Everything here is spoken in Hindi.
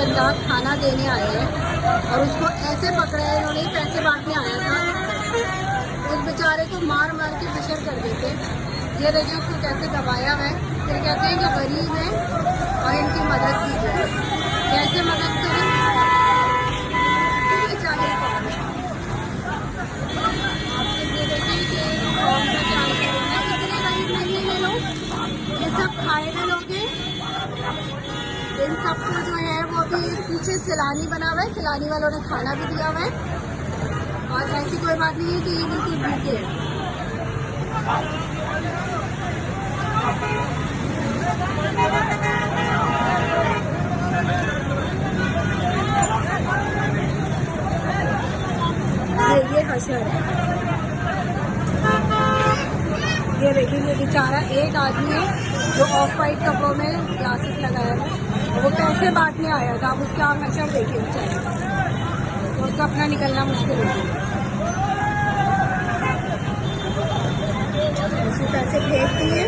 बंदा खाना देने आया है और उसको ऐसे पकड़ा है इन्होंने, पैसे बांटने आया था। उस बेचारे को मार मार के बशर कर देते। ये देखिए उसको कैसे दबाया है। फिर कहते हैं कि गरीब है और इनकी मदद की जाए। कैसे मदद करें? बेचारे कौन है? आप ये देखिए कि कौन सा क्या है। इतने गरीब नहीं है ये लोग, ये सब खाए हुए लोग हैं। इन सबको जो है वो भी पीछे सैलानी बना हुआ है, सैलानी वालों ने खाना भी दिया हुआ है। और ऐसी कोई बात नहीं है कि ये बिल्कुल भूखे हैं। ये हशर है। ये देखिए ये बेचारा एक आदमी है जो ऑफ वाइट कपड़ों में ग्लासेस लगाया है, वो पैसे बांटने आया था। अब उसका हशर देखिए बेचारे, तो उसका अपना निकलना मुश्किल हो गया। पैसे फेंक दिए।